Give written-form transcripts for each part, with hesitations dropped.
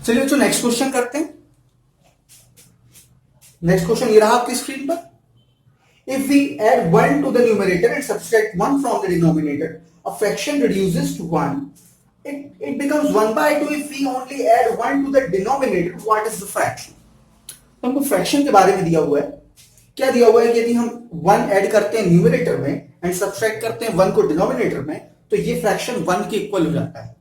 चलिए बच्चों next question करते हैं। नेक्स्ट क्वेश्चन ये रहा आपकी स्क्रीन पर। If we add 1 to the numerator and subtract 1 from the denominator, a fraction reduces to 1. It becomes 1 by 2 if we only add 1 to the denominator. What is the fraction? तो हमको fraction के बारे में दिया हुआ है। क्या दिया हुआ है कि यदि हम 1 ऐड करते हैं न्यूमरेटर में एंड सब्ट्रैक्ट करते हैं 1 को डिनोमिनेटर में, तो ये फ्रैक्शन 1 के इक्वल हो जाता है।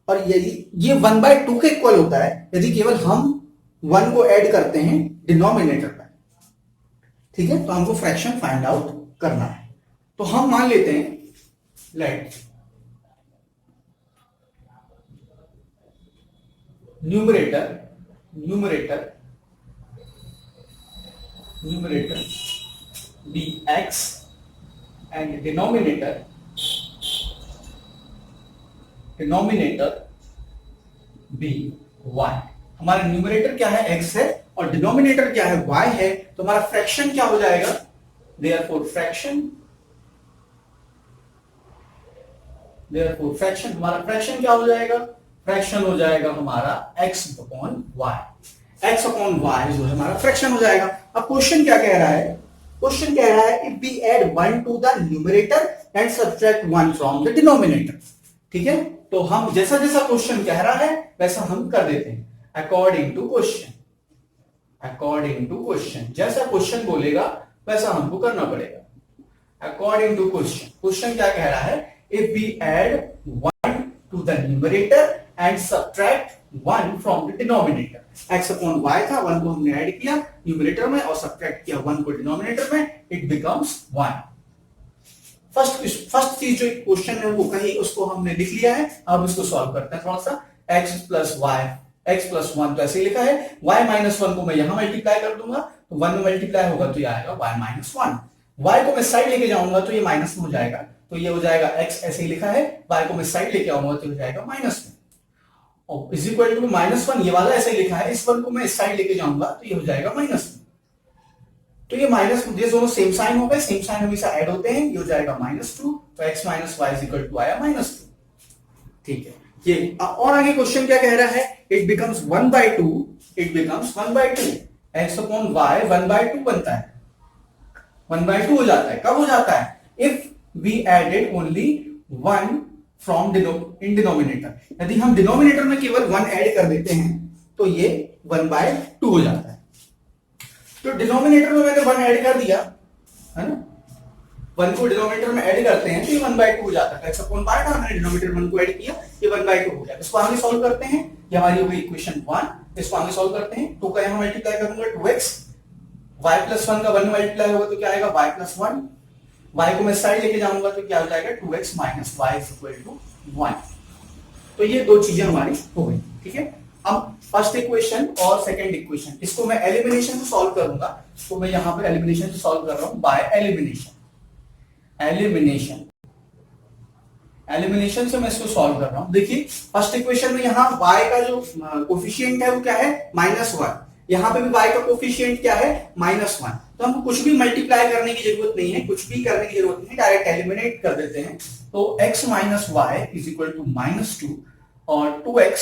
और यदि ये 1 by 2 के इक्वल होता है यदि केवल हम 1 को ऐड करते हैं डिनोमिनेटर में। ठीक है, तो हमको फ्रैक्शन फाइंड आउट करना है। तो हम मान लेते हैं let numerator be x and denominator be y। हमारा न्यूमरेटर क्या है x है और डिनोमिनेटर क्या है y है, तो हमारा फ्रैक्शन क्या हो जाएगा, therefore फ्रैक्शन हमारा फ्रैक्शन क्या हो जाएगा, फ्रैक्शन हो जाएगा हमारा x अपॉन y जो है हमारा फ्रैक्शन हो जाएगा। अब क्वेश्चन क्या कह रहा है, क्वेश्चन कह रहा है if we add 1 to the numerator and subtract 1 from the denominator. ठीक है, तो हम जैसा जैसा क्वेश्चन कह रहा है वैसा हम कर देते हैं अकॉर्डिंग टू क्वेश्चन। जैसा क्वेश्चन बोलेगा वैसा हमको करना पड़ेगा अकॉर्डिंग टू क्वेश्चन क्या कह रहा है, if we add 1 to the numerator and subtract 1 from the denominator. x upon y था, 1 को हमने ऐड किया न्यूमरेटर में और सब्ट्रैक्ट किया 1 को डिनोमिनेटर में, इट बिकम्स 1। फर्स्ट चीज जो क्वेश्चन है वो कही उसको हमने लिख लिया है। अब इसको सॉल्व करते हैं थोड़ा सा। x प्लस 1 तो ऐसे ही लिखा है, y माइनस 1 को मैं यहां मल्टीप्लाई कर दूंगा तो 1 में मल्टीप्लाई होगा तो ये आएगा y माइनस 1। y को मैं साइड लेके जाऊंगा तो ये माइनस में हो जाएगा, तो ये हो जाएगा x ऐसे ही लिखा है, y को मैं साइड लेके आऊंगा तो हो जाएगा माइनस में। और इज इक्वल टू -1 ये वाला ऐसे ही लिखा है, इस 1 को मैं इस साइड लेके जाऊंगा तो ये हो जाएगा माइनस में। तो ये माइनस ये दोनों सेम साइन हो गए, सेम साइन हमेशा ऐड होते हैं, ये हो जाएगा -2, तो x minus y is equal to आया -2। ठीक है, ये और आगे क्वेश्चन क्या कह रहा है, it becomes 1 by 2 x upon y 1 by 2 बनता है, 1 by 2 हो जाता है। कब हो जाता है, if we added only 1 from in denominator. यदि हम डिनोमिनेटर में केवल 1 ऐड कर देते हैं तो ये 1 by 2 हो जाता है। तो डिनोमिनेटर में मैंने 1 ऐड कर दिया है ना, 1 को डिनोमिनेटर में ऐड करते हैं तो ये 1 by 2 हो जाता है। x अपॉन y था, मैंने डिनोमिनेटर 1 को ऐड किया, ये 1 by 2 हो गया। इसको आगे सॉल्व करते हैं, ये हमारी हो गई इक्वेशन 1। इसको आगे सॉल्व करते हैं, 2 का यहां मल्टीप्लाई करूंगा 2x, y प्लस 1 का 1 मल्टीप्लाई होगा तो क्या आएगा y प्लस 1, y को मैं साइड लेके जाऊंगा तो क्या हो जाएगा 2x minus y is equal to 1। तो ये दो चीजें हमारी हो गई। ठीक है, अब फर्स्ट इक्वेशन और सेकंड इक्वेशन, इसको मैं एलिमिनेशन से सॉल्व करूंगा। तो मैं यहां पे एलिमिनेशन से सॉल्व कर रहा हूं बाय एलिमिनेशन से मैं इसको सॉल्व कर रहा हूं। देखिए फर्स्ट इक्वेशन में यहां y का जो कोफिशिएंट है वो क्या है -1, यहां पे भी y का कोफिशिएंट क्या है -1। तो हमको कुछ भी मल्टीप्लाई करने की जरूरत नहीं है, कुछ भी करने की जरूरत नहीं, डायरेक्ट एलिमिनेट कर देते हैं। तो x minus y is equal to -2 और 2x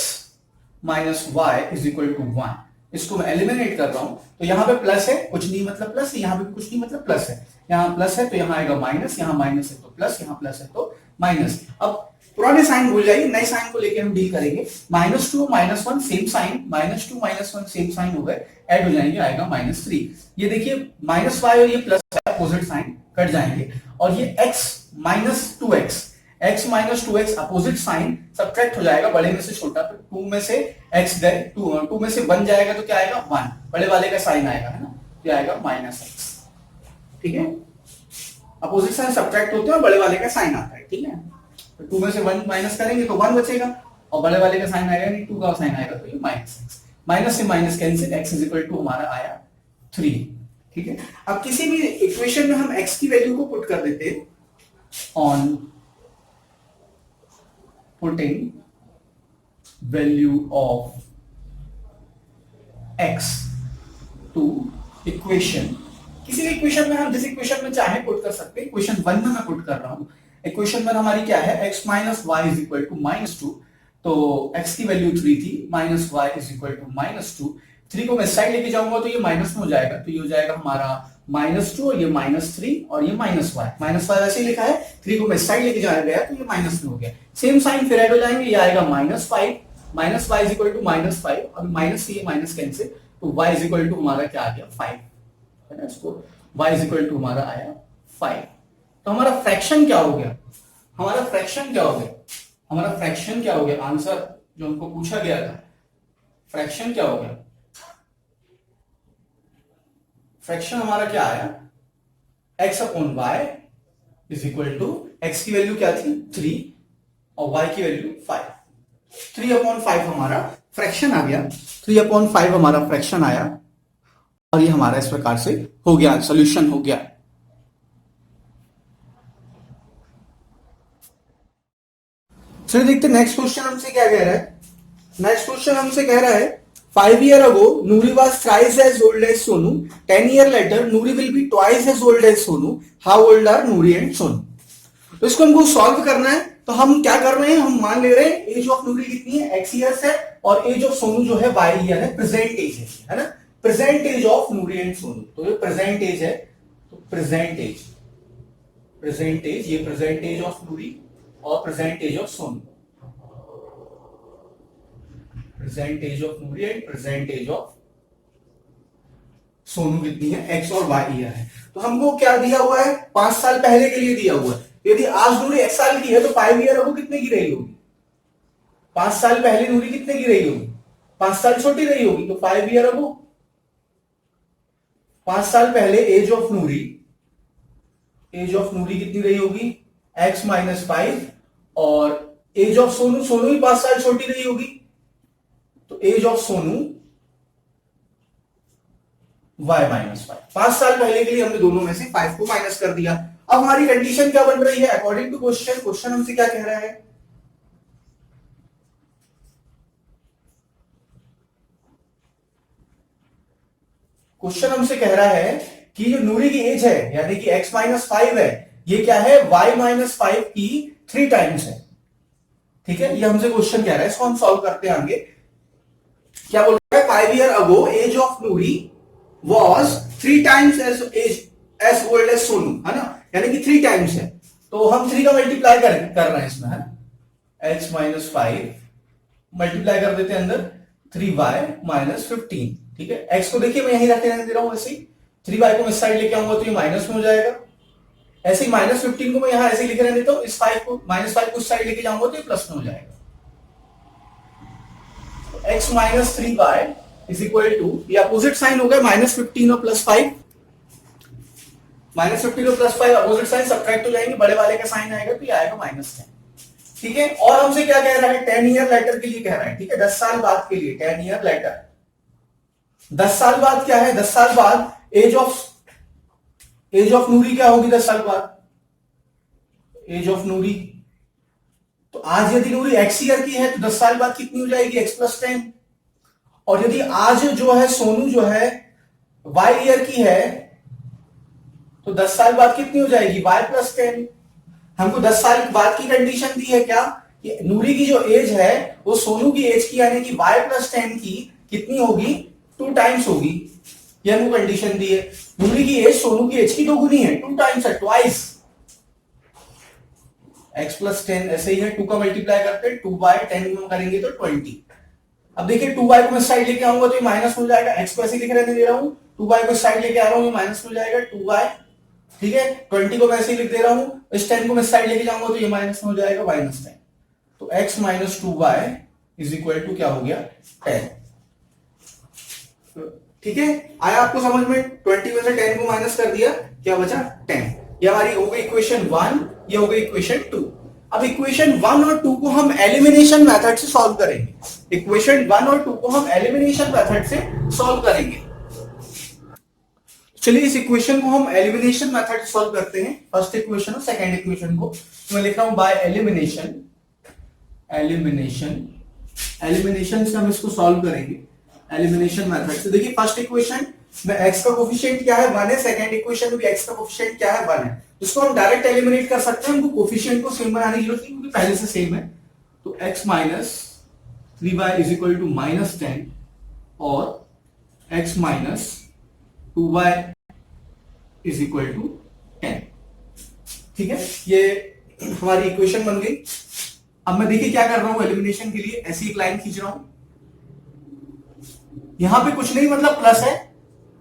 minus y is equal to 1। इसको मैं एलिमिनेट कर रहा हूं, तो यहां पे प्लस है, कुछ नहीं मतलब प्लस है, यहां पे कुछ नहीं मतलब प्लस है, यहां प्लस है तो यहां आएगा माइनस, यहां माइनस है तो प्लस, यहां प्लस है तो माइनस। अब पुराने साइन भूल जाइए, नए साइन को लेकर हम डील करेंगे। -2 -1 सेम साइन, -2 -1 सेम साइन हो गए, ऐड हो जाएंगे, आएगा -3। ये देखिए -y और ये प्लस अपोजिट साइन कट जाएंगे, और ये x minus 2x opposite sign subtract हो जाएगा, बड़े में से छोटा, तो 2 में से x गए, 2 में से 1 जाएगा तो क्या आएगा 1, बड़े वाले का साइन आएगा है ना, तो आएगा -x। ठीक है, अपोजिट साइन सब्ट्रैक्ट होते हैं और बड़े वाले का साइन आता है। ठीक है, तो 2 में से 1 माइनस करेंगे तो 1 बचेगा और बड़े वाले का साइन आएगा नहीं, 2 का साइन आएगा तो ये -x, माइनस से minus cancel, x is equal to हमारा आया 3। ठीक है, अब किसी भी इक्वेशन में हम x की वैल्यू को पुट कर देते हैं, on putting value of x to equation, किसी भी इक्वेशन में हम जिस इक्वेशन में चाहे पुट कर सकते हैं। इक्वेशन 1 में मैं पुट कर रहा हूं, इक्वेशन 1 हमारी क्या है, x minus y is equal to -2, तो x की वैल्यू 3 थी, minus y is equal to -2। 3 को मैं साइड लेके जाऊंगा तो ये माइनस में हो जाएगा, तो ये हो जाएगा हमारा -2 और ये -3 और ये माइनस वाई वैसे ही लिखा है, 3 को मैं साइड लेके जाया गया तो ये माइनस में हो गया। सेम साइन फिर ऐड हो जाएंगे, ये आएगा -5, minus y is equal to -5, अब माइनस से ये माइनस कैंसिल, तो y इज इक्वल टू हमारा क्या आ गया 5, है ना। इसको y इज इक्वल टू हमारा आया 5। तो हमारा फ्रैक्शन क्या हो गया, हमारा फ्रैक्शन क्या हो गया, हमारा फ्रैक्शन क्या हो गया, आंसर जो हमको पूछा गया था, फ्रैक्शन क्या हो गया, फ्रैक्शन हमारा क्या आया, x upon y is equal to, x की वैल्यू क्या थी 3 और y की वैल्यू 5, 3/5 हमारा फ्रैक्शन आ गया, 3/5 हमारा फ्रैक्शन आया और ये हमारा इस प्रकार से हो गया, सॉल्यूशन हो गया। चलिए देखते नेक्स्ट क्वेश्चन हमसे क्या कह रहा है। नेक्स्ट क्वेश्चन हमसे कह रहा है 5 year ago Nuri was thrice as old as Sonu, 10 year later Nuri will be twice as old as Sonu, how old are Nuri and Sonu? तो इसको हमको सॉल्व करना है, तो हम क्या कर रहे हैं, हम मान ले रहे हैं एज ऑफ नूरी कितनी है x ईयर्स है और एज ऑफ सोनू जो है y ईयर है, प्रेजेंट एज है ना, present age of Noori and Sonu. तो ये प्रेजेंट एज है, तो प्रेजेंट एज ये प्रेजेंट एज ऑफ नूरी और present age of Sonu, present age of Noori and present age of Sonu कितनी है, x और y ईयर है। तो हमको क्या दिया हुआ है, 5 साल पहले के लिए दिया हुआ है। यदि आज नूरी 1 साल की है तो 5 ईयर अगो कितने की रही होगी, 5 साल पहले नूरी कितने की रही होगी, 5 साल छोटी रही होगी, तो 5 ईयर अगो, 5 साल पहले एज ऑफ नूरी कितनी रही होगी, x - 5, और एज ऑफ सोनू ही 5 साल छोटी रही होगी, तो एज ऑफ सोनू y - 5। 5 साल पहले के लिए हमने दोनों में से 5 को माइनस कर दिया। अब हमारी कंडीशन क्या बन रही है, अकॉर्डिंग टू क्वेश्चन हमसे क्या कह रहा है, क्वेश्चन हमसे कह रहा है कि जो नूरी की एज है यानी कि x - 5 है, ये क्या है, y - 5 की 3 टाइम्स है। ठीक है, ये हमसे क्वेश्चन कह रहा है, इसको हम सॉल्व करते हैं आगे। क्या बोल रहा है, 5 year ago age of Noori was 3 times as old as Sonu, है ना, यानी कि 3 टाइम्स है। तो हम 3 का मल्टीप्लाई कर रहे हैं इसमें, है ना, x - 5 मल्टीप्लाई कर देते हैं अंदर 3y - 15। ठीक है, x को देखिए मैं यहीं रखने दे रहा हूं, ऐसे ही 3y को मैं साइड लेके आऊंगा तो ये माइनस में हो जाएगा, ऐसे ही -15 को मैं यहां ऐसे लिखे रहने देता हूं, इस 5 को -5 को साइड लेके जाऊंगा तो ये प्लस में हो जाएगा। तो x - 3y is equal to, ये अपोजिट साइन हो गया, -15 और +5, -15 और +5 अपोजिट साइन सब्ट्रैक्ट हो जाएंगे, बड़े वाले का साइन आएगा तो ये आएगा -10। ठीक है, और हमसे क्या कह रहा है, 10 ईयर लेटर के लिए कह रहा है। ठीक है, 10 साल बाद के लिए 10 ईयर लेटर, 10 साल बाद क्या है, 10 साल बाद एज ऑफ नूरी क्या होगी, 10 साल बाद एज ऑफ नूरी, तो आज यदि नूरी x ईयर की है तो 10 साल बाद कितनी हो जाएगी, x + 10, और यदि आज जो है सोनू जो है y ईयर की है तो 10 साल बाद कितनी हो जाएगी, y + 10। हमको 10 साल बाद की कंडीशन दी है क्या, कि नूरी की जो एज है वो सोनू की एज की यानी कि y + 10 की कितनी होगी, 2 टाइम्स होगी, ये हमको कंडीशन दी है। नूरी की एज सोनू की एज की 2 गुनी है, 2 टाइम्स है, ट्वाइस। x + 10 ऐसे ही है, 2 का मल्टीप्लाई करते हैं, 2/10 में करेंगे तो 20। अब देखिए 2y को मैं साइड लेके आऊंगा तो ये माइनस हो जाएगा, x को ऐसे लिख रहने दे रहा हूं, 2y को साइड लेके आ रहा हूं, ये माइनस हो जाएगा 2y। ठीक है, 20 को मैं ऐसे ही लिख दे रहा हूं, इस 10 को मैं साइड लेके जाऊंगा तो ये माइनस हो जाएगा -10। तो x - 2y is equal to क्या हो गया, 10। ठीक है, आया आपको समझ में, 20 में से 10 को माइनस कर दिया, क्या बचा 10। ये हमारी हो गई इक्वेशन 1, ये हो गई इक्वेशन 2। अब इक्वेशन 1 और 2 को हम एलिमिनेशन मेथड से सॉल्व करेंगे। इक्वेशन 1 और 2 को हम एलिमिनेशन मेथड से सॉल्व करेंगे। चलिए इस इक्वेशन को हम एलिमिनेशन मेथड से सॉल्व करते हैं, फर्स्ट इक्वेशन और सेकंड इक्वेशन को। तो मैं लिख रहा हूं बाय एलिमिनेशन से हम इसको सॉल्व करेंगे एलिमिनेशन मेथड से। देखिए फर्स्ट इक्वेशन में x का कोफिशिएंट क्या है, 1 है, सेकंड इक्वेशन में भी x का कोफिशिएंट क्या है, 1 है। इसको हम डायरेक्ट एलिमिनेट कर सकते हैं, हमको कोफिशिएंट को सेम बनाने की जरूरत नहीं क्योंकि पहले से सेम है। तो x - 3y is equal to -10 और x minus 2y is equal to 10। ठीक है, ये हमारी इक्वेशन बन गई। अब मैं देखिए क्या कर रहा हूं, एलिमिनेशन के लिए ऐसी एक लाइन खींच रहा हूं, यहां पे कुछ नहीं मतलब प्लस है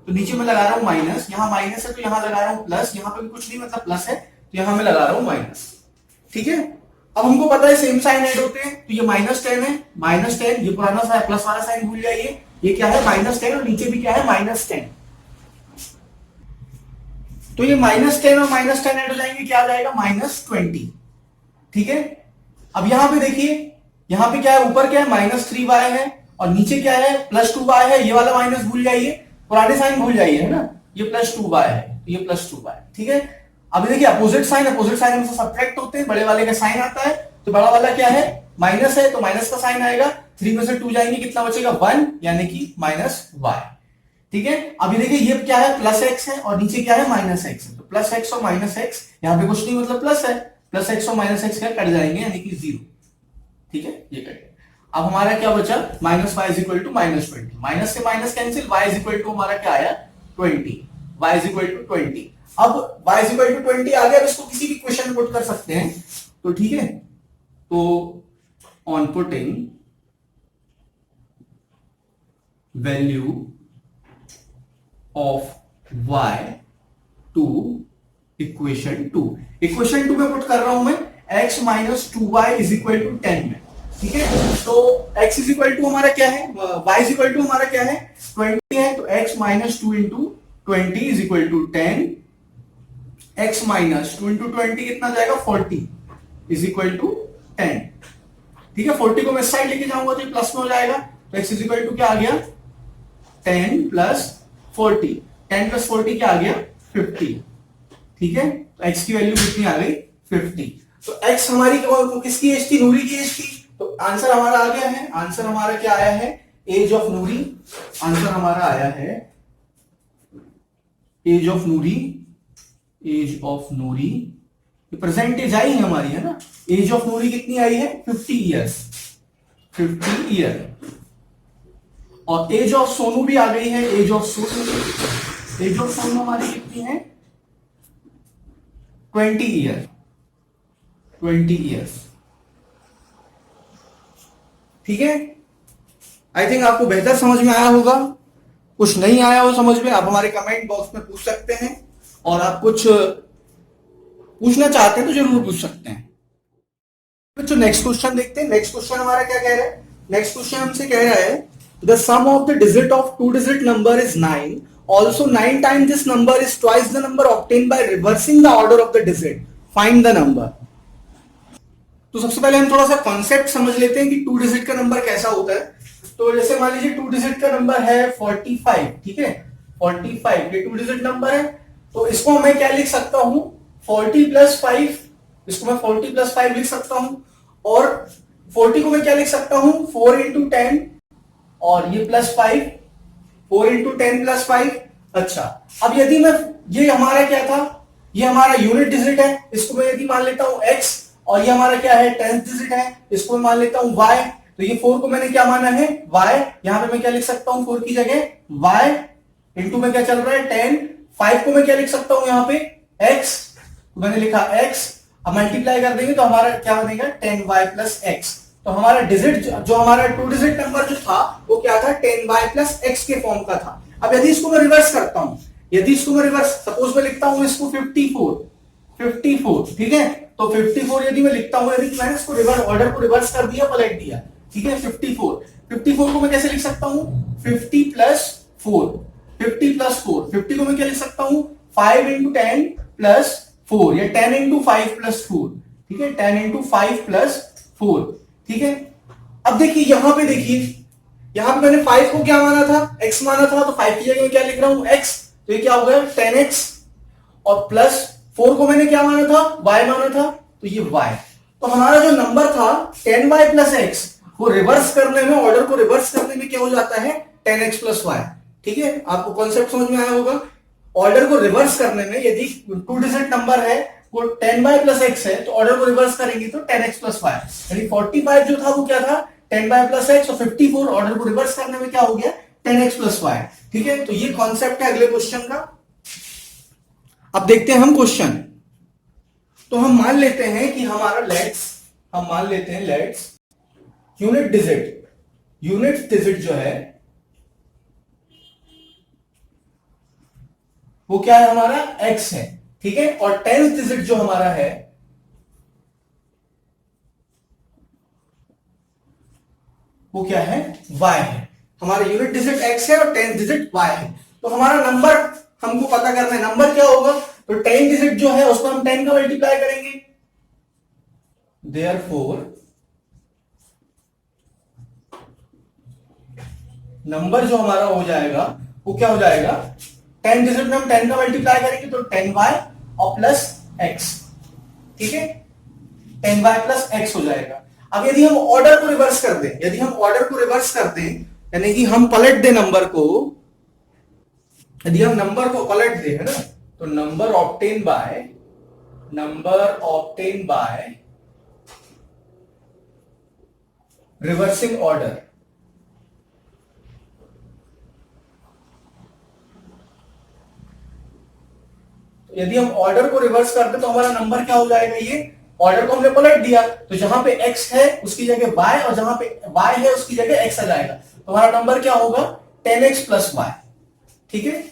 तो नीचे में लगा रहा हूं माइनस, यहां माइनस है तो यहां लगा रहा हूं प्लस, यहां पे भी कुछ नहीं मतलब प्लस है तो यहां मैं लगा रहा हूं माइनस। ठीक है, अब हमको पता है सेम साइन ऐड होते हैं, तो ये -10 है, -10, ये पुराना साइन प्लस वाला साइन भूल जाइए, ये क्या है -10 और नीचे भी क्या है -10, तो ये -10 और -10 ऐड हो जाएंगे, क्या आ जाएगा -20। ठीक है, अब यहां पे देखिए, यहां पे क्या है, ऊपर क्या है -3y है और नीचे क्या है +2y है, ये वाला माइनस भूल जाइए, पुराने साइन भूल जाइए, है ना, ये +2y है, ये +2y। ठीक है, अब देखिए अपोजिट साइन हमसे सब्ट्रैक्ट होते हैं, बड़े वाले का साइन आता है तो बड़ा वाला क्या है माइनस है तो माइनस का साइन आएगा, 3 में से 2 जाएंगे, कितना बचेगा 1 यानी कि -y। ठीक है, अभी देखिए ये क्या है +x है और नीचे क्या है -x है, तो +x और -x, यहां पे कुछ नहीं मतलब प्लस है, +x और -x क्या कट जाएंगे यानी कि 0। ठीक है, ये कट। अब हमारा क्या बचा, -y is equal to -20, minus से minus cancel, y is equal to हमारा क्या आया 20, y इज इक्वल टू 20। अब y इज इक्वल टू 20 आ गया, अब इसको किसी भी क्वेश्चन में पुट कर सकते हैं, तो ठीक है, तो on putting value of y to equation 2 में पुट कर रहा हूं मैं x minus 2y is equal to 10 में। ठीक है, तो x इज इक्वल टू हमारा क्या है, y इज इक्वल टू हमारा क्या है 20 है, तो x minus 2 into 20 is equal to 10, x minus 2 into 20 कितना जाएगा 40 इज इक्वल टू 10। ठीक है, 40 को मैं इस साइड लेके जाऊंगा तो ये प्लस में हो जाएगा, तो x इज इक्वल टू क्या आ गया 10 प्लस 40, 10 प्लस 40 क्या आ गया 50। ठीक है, तो x की वैल्यू कितनी आ गई 50, तो x हमारी किसकी एज थी, नूरी की एज थी, तो आंसर हमारा आ गया है, आंसर हमारा क्या आया है एज ऑफ नूरी, आंसर हमारा आया है age of Noori, age of Noori, percentage आई है हमारी, है ना, एज ऑफ नूरी कितनी आई है 50 ईयर्स, 50 ईयर, और एज ऑफ सोनू भी आ गई है, age of Sonu, age of Sonu हमारी कितनी है 20 ईयर, 20 ईयर्स। ठीक है, आई थिंक आपको बेहतर समझ में आया होगा, कुछ नहीं आया हो समझ में आप हमारे कमेंट बॉक्स में पूछ सकते हैं, और आप कुछ पूछना चाहते हैं तो जरूर पूछ सकते हैं। तो नेक्स्ट क्वेश्चन देखते हैं, नेक्स्ट क्वेश्चन हमारा क्या कह रहा है, नेक्स्ट क्वेश्चन हमसे कह रहा है the sum of the digit of 2 digit number is 9, also 9 times this number is twice the number obtained by reversing the order of the digit, find the number। तो सबसे पहले हम थोड़ा सा कॉन्सेप्ट समझ लेते हैं कि 2 डिजिट का नंबर कैसा होता है। तो जैसे मान लीजिए 2 डिजिट का नंबर है 45, ठीक है 45, ये 2 डिजिट नंबर है, तो इसको मैं क्या लिख सकता हूं 40 प्लस 5, इसको मैं 40 प्लस 5 लिख सकता हूं, और 40 को मैं क्या लिख सकता हूं 4 इंटू 10, और ये प्लस 5, 4 इंटू 10 प्लस 5। अच्छा, अब यदि मैं, ये हमारा क्या था, ये हमारा यूनिट डिजिट है, इसको मैं यदि मान लेता हूं x, और ये हमारा क्या है 10th डिजिट है, इसको मैं मान लेता हूं y, तो ये 4 को मैंने क्या माना है y, यहां पे मैं क्या लिख सकता हूं 4 की जगह y इंटू में क्या चल रहा है 10, 5 को मैं क्या लिख सकता हूं यहां पे x, तो मैंने लिखा x, अब मल्टीप्लाई कर देंगे तो हमारा क्या बनेगा 10y प्लस x, तो हमारा डिजिट जो हमारा 2 डिजिट नंबर जो था वो क्या था 10y प्लस x के फॉर्म का था। अब यदि इसको मैं रिवर्स करता हूं, यदि इसको मैं रिवर्स, सपोज मैं लिखता हूं इसको 54, ठीक है, तो 54 यदि मैं लिखता हूं, यदि मैंने इसको रिवर्स, ऑर्डर को रिवर्स कर दिया, पलट दिया, ठीक है 54 को मैं कैसे लिख सकता हूं 50 प्लस 4, 50 प्लस 4, 50 को मैं क्या लिख सकता हूं 5 इंटू 10 प्लस 4, या 10 इंटू 5 प्लस 4, ठीक है 10 इंटू 5 प्लस 4, ठीक है। अब देखिए यहां पे देखिए, यहां पे मैंने 5 को क्या माना था x माना था, तो 5 की जगह मैं क्या लिख रहा हूं x, तो ये क्या हो गया 10x, और प्लस 4 को मैंने क्या माना था y माना था, तो ये y, तो हमारा जो नंबर था 10y प्लस x, वो रिवर्स करने में, ऑर्डर को रिवर्स करने में क्या हो जाता है 10x प्लस y। ठीक है, आपको कॉन्सेप्ट समझ में आया होगा, ऑर्डर को रिवर्स करने में, यदि 2 डिजिट नंबर है वो 10y प्लस x है, तो ऑर्डर को रिवर्स करेंगे तो 10x प्लस y, यानी 45 जो था वो क्या था 10y प्लस एक्स और 54 ऑर्डर को रिवर्स करने में क्या हो गया 10x प्लस वाई। ठीक है, तो ये कॉन्सेप्ट है अगले क्वेश्चन का। अब देखते हैं हम क्वेश्चन। तो हम मान लेते हैं कि हमारा लेट्स यूनिट डिजिट जो है वो क्या है हमारा x है। ठीक है, और 10th डिजिट जो हमारा है वो क्या है y है। हमारा यूनिट डिजिट x है और 10th डिजिट y है। तो हमारा नंबर हमको पता करना है, नंबर क्या होगा। तो 10 डिजिट जो है उसको हम 10 का मल्टीप्लाई करेंगे, देयरफॉर नंबर जो हमारा हो जाएगा वो क्या हो जाएगा 10 डिजिट में हम 10 का मल्टीप्लाई करेंगे तो 10y और प्लस x। ठीक है, 10y प्लस x हो जाएगा। अब यदि हम ऑर्डर को रिवर्स कर दें, यानी कि हम पलट दें नंबर को, यदि हम नंबर को पलट दें, है ना, तो number obtain by reversing order. यदि हम ऑर्डर को रिवर्स कर दे तो हमारा नंबर क्या हो जाएगा, ये ऑर्डर को हमने पलट दिया तो जहां पे x है उसकी जगह y और जहां पे y है उसकी जगह x आ जाएगा। तो हमारा नंबर क्या होगा 10x प्लस वाई। ठीक है,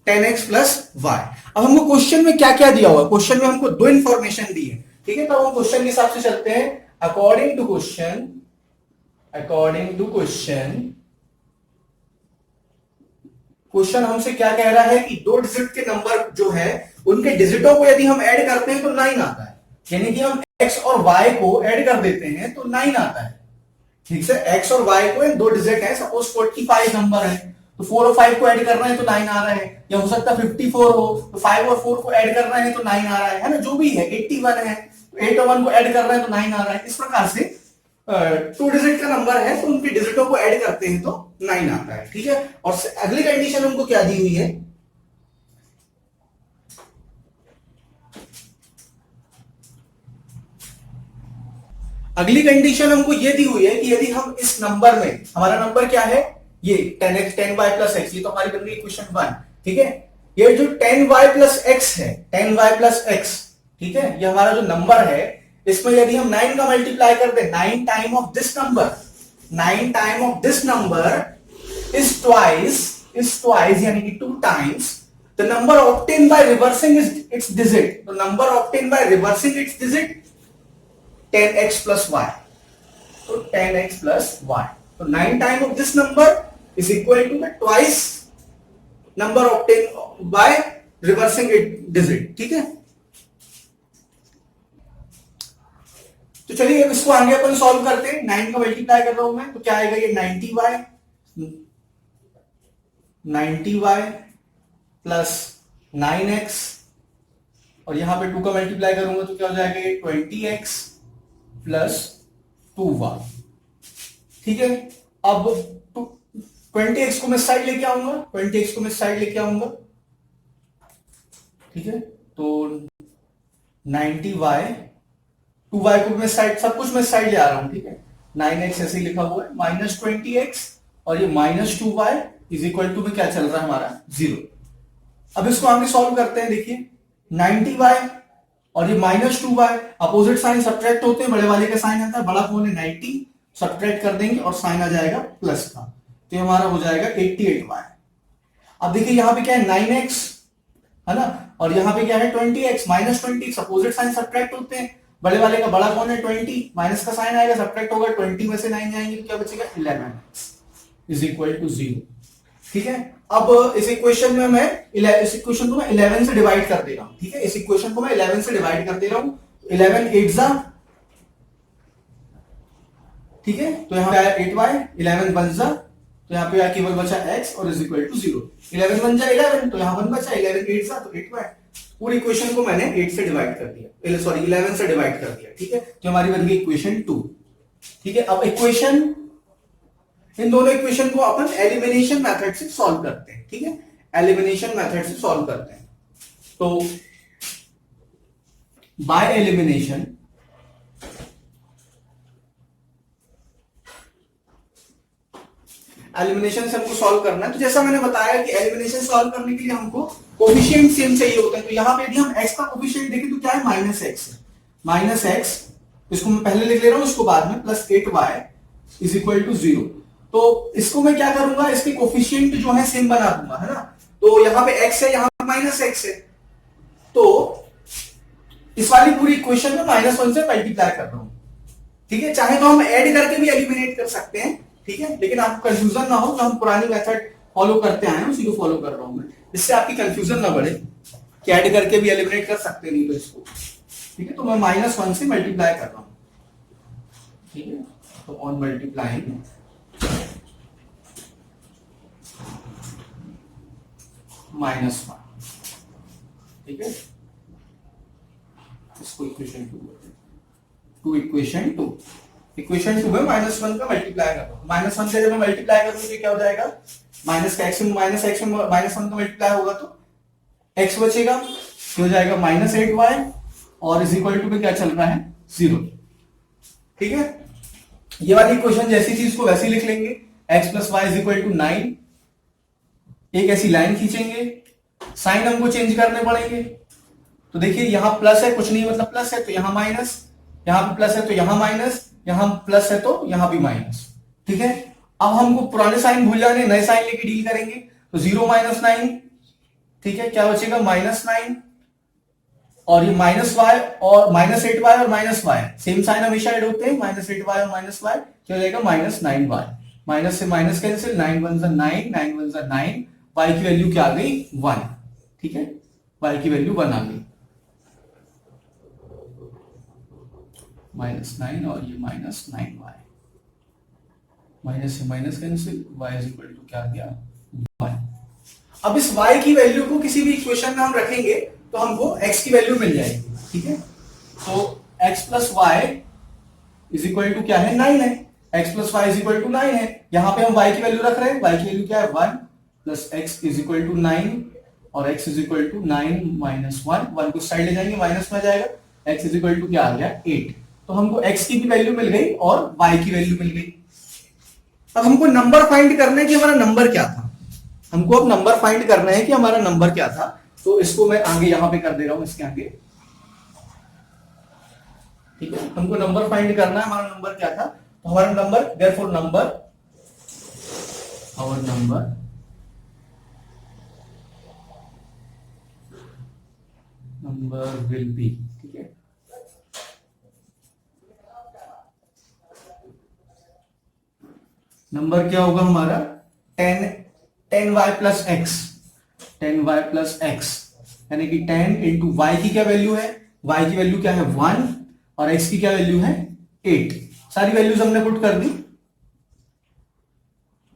10x प्लस वाई। अब हमको क्वेश्चन में क्या क्या दिया हुआ है, क्वेश्चन में हमको दो इंफॉर्मेशन दी है। ठीक है, तो हम क्वेश्चन के हिसाब से चलते हैं। अकॉर्डिंग टू क्वेश्चन हमसे क्या कह रहा है कि दो डिजिट के नंबर जो है उनके डिजिटों को यदि हम ऐड करते हैं तो 9 आता है। यानी कि हम x और y को ऐड कर देते हैं तो 9 आता है। ठीक है, x और y को दो डिजिट है, सपोज 45 नंबर है तो 4 और 5 को ऐड करना है तो 9 आ रहा है, या हो सकता है 54 हो तो 5 और 4 को ऐड करना है तो 9 आ रहा है ना, जो भी है। 81 है तो 8 और 1 को ऐड करना है तो 9 आ रहा है। इस प्रकार से 2 डिजिट का नंबर है तो उनके डिजिटों को ऐड करते हैं तो 9 आता है। ठीक है, और अगली कंडीशन हमको क्या दी हुई है, अगली कंडीशन हमको ये दी हुई है कि यदि हम इस नंबर में, हमारा नंबर क्या है ये 10x 10y प्लस x, ये तो हमारी बन गई इक्वेशन 1। ठीक है, ये जो 10y प्लस x है, 10y प्लस x, ठीक है, ये हमारा जो नंबर है इसमें यदि हम 9 का मल्टीप्लाई कर दे, 9 time of this number is twice यानी कि 2 times the number obtain by reversing its digit. तो number obtain by reversing its digit 10x plus y, तो 10x plus y, तो 9 time of this number is equal to the twice number obtain by reversing it digit. ठीक है, तो चलिए अब इसको आगे अपन सॉल्व करते हैं। 9 का मल्टीप्लाई कर रहा हूं मैं तो क्या आएगा, ये 90y प्लस 9x, और यहां पे 2 का मल्टीप्लाई करूंगा तो क्या हो जाएगा, ये 20x प्लस 2y। ठीक है, अब 20x को मैं साइड लेके आऊंगा, ठीक है, तो 90y 2y को मैं साइड, सब कुछ मैं साइड ले आ रहा हूं। ठीक है, 9x ऐसे ही लिखा हुआ है, माइनस 20x और ये minus 2y is equal to में क्या चल रहा है हमारा 0। अब इसको आगे सॉल्व करते हैं। देखिए 90y और ये minus 2y, opposite sign subtract होते हैं, बड़े वाले का साइन आता है, बड़ा कौन है 90, सब्ट्रैक्ट कर देंगे और साइन आ जाएगा प्लस का, तो ये हमारा हो जाएगा 88y। अब देखिए यहां पे क्या है 9x है ना, और यहां पे क्या है 20x, minus 20, opposite sign subtract होते हैं, बड़े वाले का बड़ा कौन है 20, माइनस का साइन आएगा, सब्ट्रैक्ट होगा, 20 में से 9 जाएंगे तो क्या बचेगा 11x इज इक्वल टू 0। ठीक है, अब इस इक्वेशन में मैं इस इक्वेशन को मैं 11 से डिवाइड कर दे रहा हूं। ठीक है, इस इक्वेशन को मैं 11 से डिवाइड कर दे रहा हूं, 11 8 जा, ठीक है, तो यहां पे आया 8y, 11 1 जा, तो यहां पे केवल बचा x और इज इक्वल टू 0। 11 1 जा 11, तो यहां 1 बचा, 11 8 जा तो 8y। पूरी इक्वेशन को मैंने 8 से डिवाइड कर दिया, सॉरी 11 से डिवाइड कर दिया। ठीक है, तो हमारी बन गई इक्वेशन 2। ठीक है, अब इक्वेशन, इन दोनों इक्वेशन को अपन एलिमिनेशन मेथड से सॉल्व करते हैं। ठीक है, एलिमिनेशन मेथड से सॉल्व करते हैं। तो बाय एलिमिनेशन एलिमिनेशन से हमको सॉल्व करना है। तो जैसा मैंने बताया कि एलिमिनेशन सॉल्व करने के लिए हमको कोफिशिएंट सेम चाहिए होता है। तो यहाँ पे यदि हम x का कोफिशिएंट देखें तो क्या है, माइनस एक्स है। माइनस एक्स, इसको मैं पहले लिख ले रहा हूं, इसको बाद में, plus 8y is equal to 0। तो इसको मैं क्या करूंगा, इसके कोफिशिएंट जो है सेम बना दूंगा, है ना। तो यहाँ पे x है, यहाँ पे माइनस एक्स है, तो इस वाली पूरी इक्वेशन में -1 से मल्टीप्लाई कर रहा हूं, ठीक है। चाहे तो हम ऐड करके भी एलिमिनेट कर सकते हैं, ठीक है, लेकिन आपको कंफ्यूजन ना हो, तो हम पुरानी मेथड फॉलो करते आए हैं, उसी को फॉलो कर रहा हूं मैं, इससे आपकी कंफ्यूजन ना बढ़े कि ऐड करके भी एलिमिनेट कर सकते नहीं तो इसको, ठीक है। तो मैं -1 से मल्टीप्लाई कर रहा हूं, ठीक है। तो ऑन मल्टीप्लाइंग -1, ठीक है, इसको इक्वेशन 2 इक्वेशन 2 में -1 का मल्टीप्लाई कर दो। -1 से जब मैं मल्टीप्लाई करूंगा तो क्या हो जाएगा, माइनस का x में -1 का मल्टीप्लाई होगा तो x बचेगा, हो जाएगा -8y और इज इक्वल टू पे क्या चल रहा है, 0, ठीक है। ये वाली इक्वेशन जैसी थी इसको वैसी लिख लेंगे, x plus y is equal to 9। एक ऐसी लाइन खींचेंगे, साइन हमको चेंज करने पड़ेंगे। तो देखिए यहां प्लस है, कुछ नहीं मतलब प्लस है तो यहां माइनस, यहां पे प्लस है तो यहां माइनस, यहां प्लस है तो यहां भी माइनस, ठीक है। अब हमको पुराने साइन भूल जाने, नए साइन लेके डील करेंगे। तो 0 - 9, ठीक है, क्या बचेगा, -9 और ये -y और -8y और -y सेम साइन हमेशा ऐड होते हैं, -8y और -y क्या हो जाएगा, -9y। माइनस से माइनस कैंसिल, 9 1 9, 9 1 9, y की वैल्यू क्या आ गई, 1, ठीक है, y की वैल्यू 1 आ गई, -9 और ये -9y, माइनस से minus cancel, y is equal to क्या आ गया, 1। अब इस y की वैल्यू को किसी भी इक्वेशन में हम रखेंगे तो हमको x की वैल्यू मिल जाएगी, ठीक है। तो x plus y is equal to क्या है, 9 है, x plus y is equal to 9 है। यहां पे हम y की वैल्यू रख रहे हैं, y की वैल्यू क्या है, 1 plus x is equal to 9 और x is equal to 9 minus 1 को साइड ले जाएंगे, माइनस में आ जाएगा, x इज इक्वल टू क्या आ गया, 8। तो हमको x की भी वैल्यू मिल गई और y की वैल्यू मिल गई। अब हमको नंबर फाइंड करना है कि हमारा नंबर क्या था, हमको अब नंबर फाइंड करना है कि हमारा नंबर क्या था। तो इसको मैं आगे यहां पे कर दे रहा हूं, इसके आगे, ठीक है। हमको नंबर फाइंड करना है, हमारा नंबर क्या था। तो हमारा number, therefore our number will be, ठीक है, नंबर क्या होगा हमारा, 10y plus x, 10y plus x, यानी कि 10 इंटू वाई की क्या वैल्यू है, y की वैल्यू क्या है, 1 और x की क्या वैल्यू है, 8। सारी वैल्यूज हमने पुट कर दी,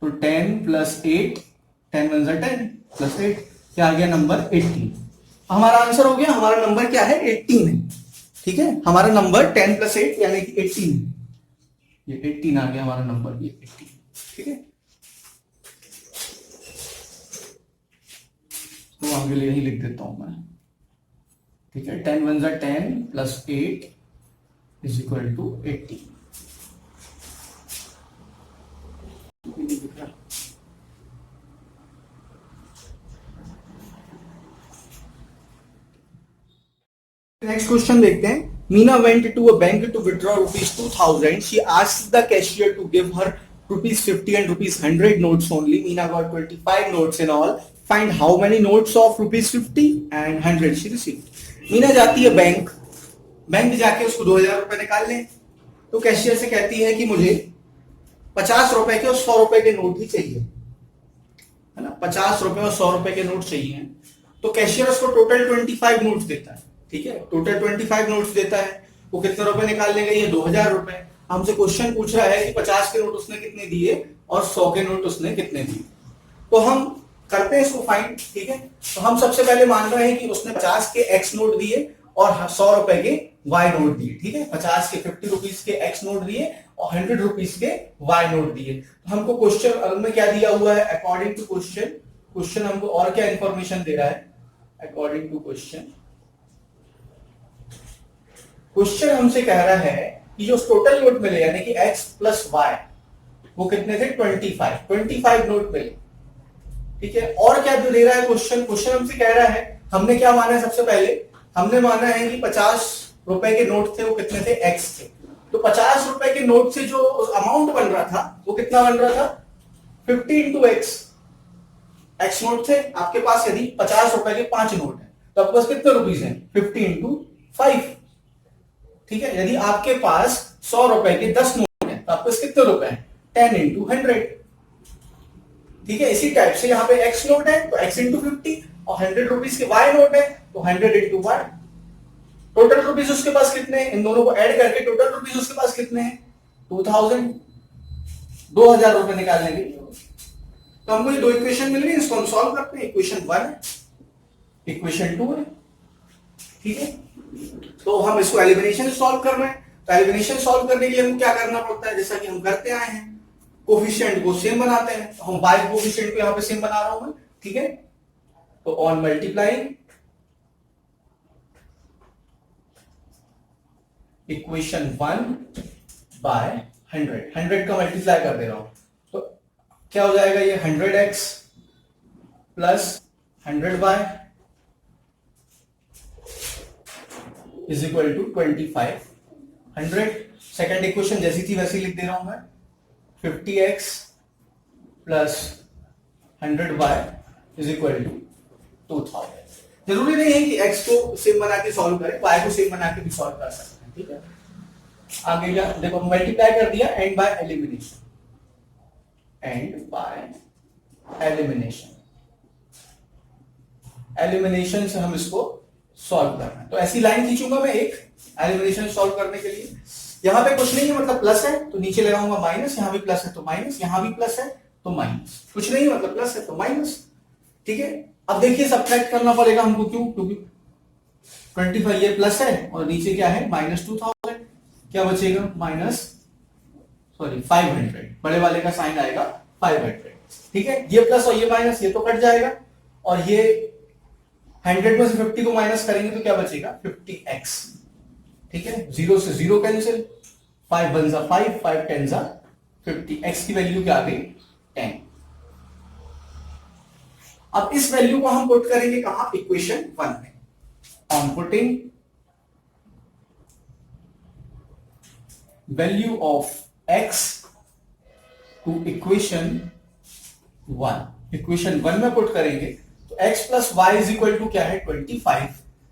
तो 10 प्लस 8, 10 1 10 प्लस 8 क्या आ गया, नंबर 18। हमारा आंसर हो गया, हमारा नंबर क्या है, 18 है, ठीक है। हमारा नंबर 10 प्लस 8 यानी कि 18, ये 18 आ गया हमारा नंबर, ये 18, ठीक है। तो आगे यही लिख देता हूं मैं, ठीक है, 10 1 10 plus 8 is equal to 80। Next question देखते हैं। Meena went to a bank to withdraw ₹2000. She asked the cashier to give her ₹50 and ₹100 notes only. Meena got 25 notes in all. Find how many notes of ₹50 and 100 she received. Meena जाती है bank जाके उसको 2000 रुपए निकालने। तो cashier से कहती है कि मुझे 50 रुपए के और 100 रुपए के नोट ही चाहिए, है ना, 50 रुपए और 100 रुपए के नोट चाहिए। तो कैशियर उसको टोटल 25 नोट्स देता है, ठीक है, टोटल 25 नोट्स देता है। वो कितने रुपए निकाल लेगा, ये 2000 रुपए। हमसे क्वेश्चन पूछ रहा है कि 50 के नोट उसने कितने दिए और 100 के नोट उसने कितने दिए। तो हम करते हैं इसको फाइंड, ठीक है। तो हम सबसे पहले मान रहे हैं कि उसने 50 के एक्स नोट दिए और 100 रुपए के वाई नोट दिए, ठीक है। 50 के 50 रुपीज के एक्स नोट दिए और 100 रुपीज के वाई नोट दिए। तो हमको क्वेश्चन में क्या दिया हुआ है, अकॉर्डिंग टू क्वेश्चन हमको और क्या इंफॉर्मेशन दे रहा है, अकॉर्डिंग टू क्वेश्चन हमसे कह रहा है कि जो टोटल नोट मिले यानी कि x प्लस वाई, वो कितने थे 25 नोट मिले। ठीक है, और क्या दे रहा है क्वेश्चन हमसे कह रहा है, हमने क्या माना है सबसे पहले, हमने माना है कि 50 रुपए के नोट थे, वो कितने थे एक्स थे। तो 50 रुपए के नोट से जो अमाउंट बन रहा था वो कितना बन रहा था 50 इंटू एक्स नोट थे आपके पास। यदि 50 रुपए के 5 नोट है तो आपके पास कितने रुपीस हैं 50 इंटू 5। ठीक है, यदि आपके पास 100 रुपए के 10 नोट है तो आपके पास कितने रुपए हैं 10 इंटू 100। ठीक है, इसी टाइप से यहाँ पे एक्स नोट है तो एक्स इंटू 50 और 100 रुपीज के वाई नोट है तो 100 इंटू वाई। टोटल रुपीज उसके पास कितने हैं, इन दोनों को ऐड करके टोटल रुपीज उसके पास कितने हैं 2000 रुपए निकालने के लिए। तो हमको ये दो इक्वेशन मिल गई, इसको हम सॉल्व करते हैं। इक्वेशन 1 है, इक्वेशन 2 है। ठीक है, तो हम इसको एलिमिनेशन सॉल्व कर रहे हैं। तो एलिमिनेशन सॉल्व करने के लिए हमको क्या करना पड़ता है, जैसा कि हम करते आए हैं, कोफिशिएंट को सेम बनाते हैं। तो हम y कोफिशिएंट को यहां पे सेम बना रहा हूं मैं। ठीक है, तो ऑन मल्टीप्लाइंग इक्वेशन 1 बाय 100 का मल्टीप्लाई कर दे रहा हूं, तो क्या हो जाएगा ये 100x plus 100y is equal to 25। 100 second equation जैसी थी वैसी लिख दे रहा हूं मैं, 50x plus 100y is equal to 2000। जरूरी नहीं है कि x को सेम बना के सॉल्व करें, y को सेम बना के भी सॉल्व कर सकते हैं। ठीक है, आगे क्या देखो, मल्टीप्लाई कर दिया एंड बाय एलिमिनेशन, एलिमिनेशन से हम इसको सॉल्व करना है। तो ऐसी लाइन खींचूंगा मैं एक एलिमिनेशन सॉल्व करने के लिए। यहां पे कुछ नहीं है मतलब प्लस है तो नीचे लगाऊंगा माइनस, यहां भी प्लस है तो माइनस, यहां भी प्लस है तो माइनस, कुछ नहीं मतलब प्लस है तो माइनस। ठीक है, अब देखिए सब्ट्रैक्ट करना पड़ेगा हमको, क्यों, क्योंकि 25 ये प्लस है और नीचे क्या है माइनस 2000, क्या बचेगा -500, बड़े वाले का साइन आएगा 500। ठीक है, ये प्लस और ये माइनस ये तो कट जाएगा, और ये 100 में से 50 को माइनस करेंगे तो क्या बचेगा 50x। ठीक है, 0 से 0 कैंसिल, 5 1 जा 5, 5 10 जा 50, x की वैल्यू क्या आ गई 10। अब इस वैल्यू को हम पुट करेंगे कहां, इक्वेशन 1 में। On putting value of x to equation 1, equation 1 में पुट करेंगे तो x plus y is equal to क्या है 25,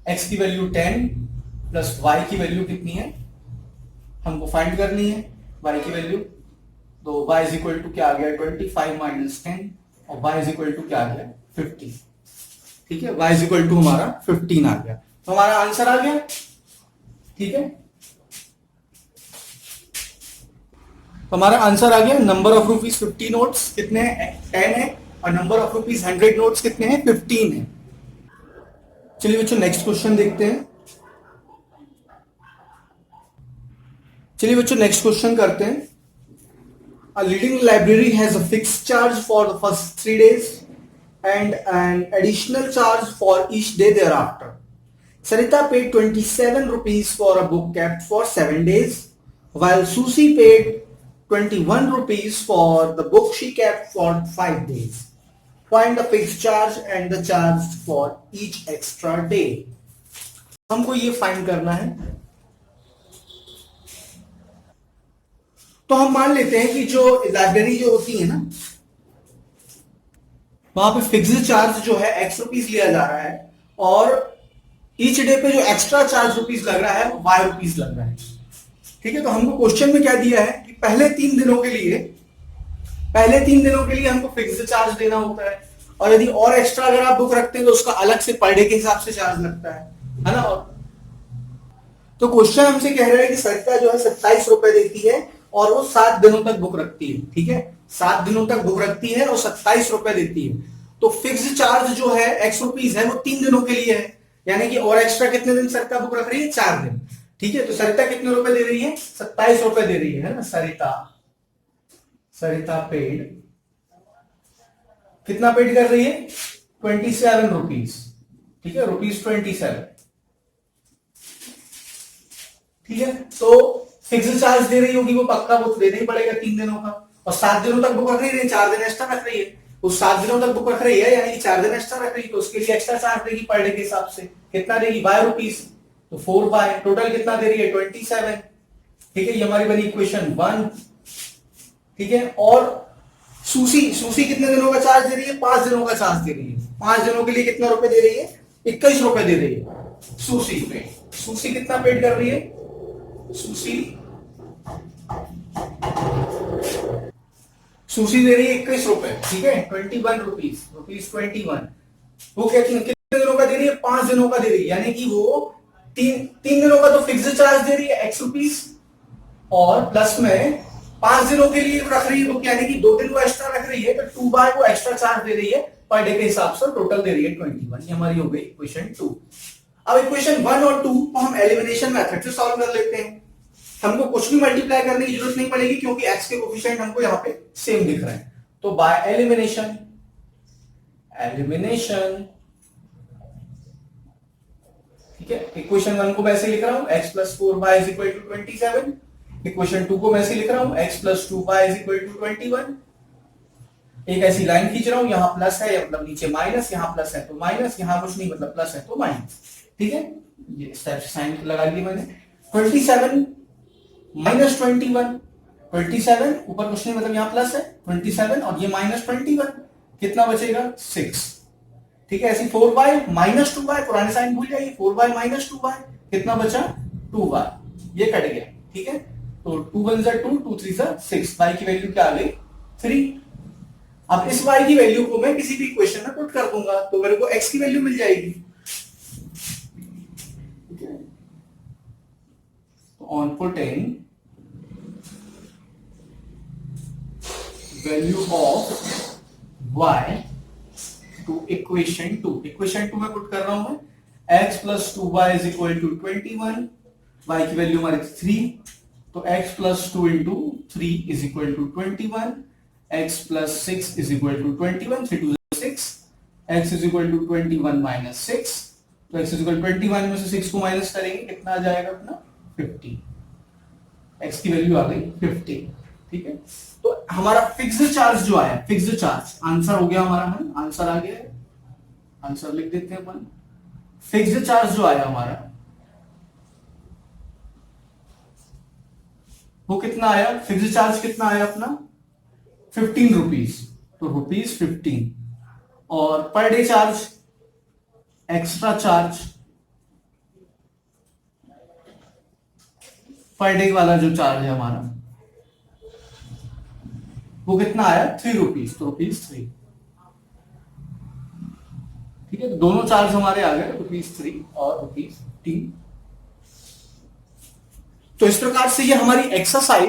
x की वैल्यू 10 प्लस y की वैल्यू कितनी है हमको फाइंड करनी है, y की वैल्यू। तो y इज इक्वल टू क्या आ गया 25 माइनस 10 और y इज इक्वल टू क्या आ गया 15। ठीक है, y इज इक्वल टू हमारा 15 आ गया, तो हमारा आंसर आ गया। ठीक है, तो हमारा आंसर आ गया, नंबर ऑफ रुपीज 50 नोट्स कितने हैं 10 है, और नंबर ऑफ रुपीज 100 नोट्स कितने हैं 15 है। चलिए बच्चों नेक्स्ट क्वेश्चन देखते हैं। चलिए बच्चों नेक्स्ट क्वेश्चन करते हैं। A leading library has a fixed charge for the first 3 days and an additional charge for each day thereafter. Sarita paid 27 rupees for a book kept for 7 days, while Susie paid 21 rupees for the book she kept for 5 days. Find the fixed charge and the charge for each extra day. हमको ये find करना है। तो हम मान लेते हैं कि जो लाइब्रेरी जो होती है ना, वहां पे फिक्स्ड चार्ज जो है x रुपीज लिया जा रहा है, और ईच डे पे जो एक्स्ट्रा चार्ज रुपीज लग रहा है वो y रुपीज लग रहा है। ठीक है, तो हमको क्वेश्चन में क्या दिया है कि पहले 3 दिनों के लिए हमको फिक्स्ड चार्ज देना होता है, और यदि और एक्स्ट्रा अगर आप बुक रखते हैं तो उसका अलग से पर डे के हिसाब से चार्ज लगता है ना। तो क्वेश्चन हमसे कह रहा है कि सरिता जो है 27 रुपए देती है और वो 7 दिनों तक बुक रखती है। ठीक है, 7 दिनों तक बुक रखती है और 27 रुपए देती है। तो फिक्स्ड चार्ज जो है x रुपीज है वो 3 दिनों के लिए है, यानी कि और एक्स्ट्रा कितने दिन सरिता बुक रख रही है 4 दिन। ठीक है, तो सरिता कितने रुपए दे रही है 27 रुपए दे रही है ना। सरिता पेड कितना पेड कर रही है 27 रुपीज। ठीक है, ₹27। ठीक है, तो फिक्स्ड चार्ज दे रही होगी वो पक्का, वो देना ही पड़ेगा 3 दिनों का। और 7 दिनों तक बुक रख रही है, 4 दिन एक्स्ट्रा रख रही है, उस 7 दिनों तक बुक रख रही है यानी कि 4 दिन एक्स्ट्रा रख रही है, तो उसके लिए एक्स्ट्रा चार्ज देगी पर डे के हिसाब से। कितना देगी? बाय रुपीज, तो 4 बाय, टोटल कितना दे रही है? 27। ठीक है, ये हमारी बनी इक्वेशन 1। ठीक है, और सूसी कितने दिनों का चार्ज दे रही है? 5 दिनों का चार्ज दे रही है। 5 दिनों के लिए कितना रुपए दे रही है? 21 रुपए दे रही है सूसी कितना पेड कर रही है? सूसी दे रही है 21 रुपए। ठीक है, 21 रुपीज 21। वो कितने दिनों का दे रही है? 5 दिनों का दे रही है, यानी कि वो तीन दिनों का तो फिक्स्ड चार्ज दे रही है x रुपीज, और प्लस में 5 दिनों के लिए रख रही है वो, यानी कि 2 दिन वो एक्स्ट्रा रख रही है, तो 2 बाय वो एक्स्ट्रा चार्ज दे रही है पर डे के हिसाब से, टोटल दे रही है 21। ये हमारी हो गई इक्वेशन 2। अब इक्वेशन 1 और 2 को हम एलिमिनेशन मेथड से सॉल्व कर लेते हैं। हमको कुछ भी मल्टीप्लाई करने की जरूरत नहीं पड़ेगी क्योंकि x के कोफिशिएंट हमको यहाँ पे सेम दिख रहे हैं। तो बाय एलिमिनेशन ठीक है, इक्वेशन 1 को मैं ऐसे लिख रहा हूं x + 4y = 27। इक्वेशन 2 को मैं ऐसे लिख रहा हूं x + 2y = 21। एक ऐसी लाइन खींच रहा हूं, यहां प्लस है मतलब नीचे माइनस, यहां प्लस है तो माइनस, यहां कुछ नहीं मतलब प्लस है तो माइनस। ठीक है, ये इस टाइप से साइन लगा लिया मैंने। 27 - 21, 27 ऊपर कुछ नहीं मतलब यहां प्लस है 27 और ये -21, कितना बचेगा? 6। ठीक है, ऐसी 4y - 2y, पुराने साइन भूल जाइए, 4y - 2y कितना बचा? 2y, ये कट गया। ठीक है, तो 2 × 1 = 2, 2 × 3 = 6, y की वैल्यू क्या आ गई? 3। अब इस y की वैल्यू को मैं किसी भी इक्वेशन में पुट कर दूंगा तो मेरे को x की वैल्यू मिल जाएगी। तो on putting value of y to equation 2 में पुट कर रहा हूं मैं, x + 2y = 21, y की वैल्यू हमारी 3, तो x + 2 × 3 = 21, x + 6 = 21, 3 2 6, x = 21 - 6, तो x = 21 में से 6 को माइनस करेंगे कितना आ जाएगा अपना? 50। x की वैल्यू आ गई 50। ठीक है, तो हमारा फिक्स्ड चार्ज जो आया, फिक्स्ड चार्ज आंसर हो गया हमारा, हम आंसर आ गया, आंसर लिख देते हैं अपन। फिक्स्ड चार्ज जो आया हमारा वो कितना आया? फिक्स्ड चार्ज कितना आया अपना? 15 रुपीज, तो ₹15। और per day charge, extra charge per day वाला जो चार्ज है हमारा वो कितना आया? 3 रुपीज, तो ₹3। ठीक है, दोनों चार्ज हमारे आ गए ₹3 और ₹3। तो इस प्रकार से ये हमारी एक्सरसाइज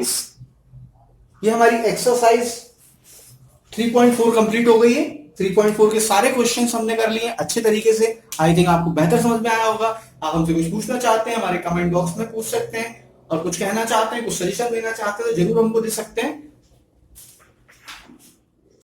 3.4 कंप्लीट हो गई है। 3.4 के सारे क्वेश्चंस हमने कर लिए अच्छे तरीके से। आई थिंक आपको बेहतर समझ में आया होगा। आप हमसे कुछ पूछना चाहते हैं हमारे कमेंट बॉक्स में पूछ सकते हैं, और कुछ कहना चाहते हैं, कुछ सजेशन देना चाहते हैं तो जरूर हमको दे सकते हैं।